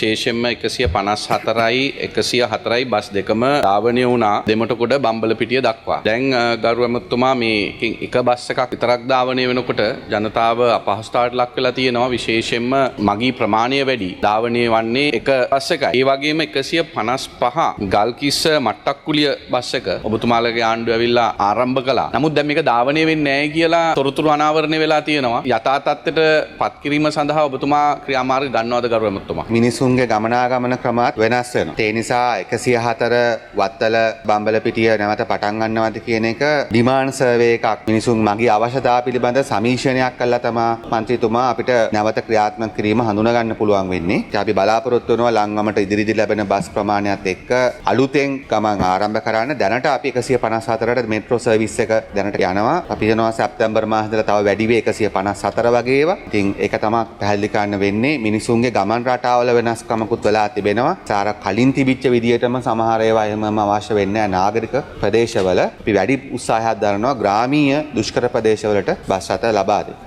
විශේෂයෙන්ම 154යි 104යි බස් දෙකම ධාවනය වුණා දෙමටකොඩ බම්බලපිටිය දක්වා. දැන් ගරු ඇමතුමා මේකෙන් එක බස් එකක් විතරක් ධාවනය වෙනකොට ජනතාව අපහසුතාවට ලක් වෙලා තියෙනවා. විශේෂයෙන්ම මගී ප්‍රමාණය වැඩි. ධාවනය වන්නේ එක බස් එකයි. ඒ වගේම 155 ගල්කිස්ස මට්ටක්කුලිය බස් එක ඔබතුමාලගේ ආණ්ඩුව ඇවිල්ලා ආරම්භ කළා. නමුත් දැන් මේක ධාවනය වෙන්නේ නැහැ කියලා තොරතුරු අනාවරණය වෙලා තියෙනවා. යථා තත්ත්වයට පත් කිරීම සඳහා ඔබතුමා ක්‍රියාමාර්ග ගන්නවද ගරු ඇමතුමා? මිනිසුන්ගේ ගමනාගමන ක්‍රමات වෙනස් වෙනවා. ඒ නිසා 104 වත්තල බම්බලපිටිය නැවත පටන් ගන්නවද කියන එක ඩිමාන්ඩ් සර්වේ එකක්. මිනිසුන් මගේ අවශ්‍යතාව පිළිබඳ සමීක්ෂණයක් කළා තමයි මන්ත්‍රීතුමා අපිට නැවත ක්‍රියාත්මක කිරීම හඳුනා ගන්න පුළුවන් වෙන්නේ. අපි බලාපොරොත්තු වෙනවා ලංගමට ඉදිරියේදී ලැබෙන බස් ප්‍රමාණයත් එක්ක අලුතෙන් ගමන් ආරම්භ කරන්න. දැනට අපි 154ට මෙට්‍රෝ සර්විස් එක දැනට යනවා. අපි හිතනවා සැප්තැම්බර් මාසෙදලා තව වැඩි වෙයි 154 වගේ ඒවා. ඉතින් ඒක තමයි පැහැදිලි කරන්න වෙන්නේ. මිනිසුන්ගේ ගමන් රටාවල වෙනස්කමකුත් වෙලා තිබෙනවා. සාර කලින් තිබිච්ච විදියටම සමහර ඒවා එහෙමම අවශ්‍ය වෙන්නේ නැහැ. නාගරික ප්‍රදේශවල අපි වැඩි උත්සාහයක් දරනවා ග්‍රාමීය දුෂ්කර ප්‍රදේශවලට බස් රථ ලබා දෙන්න.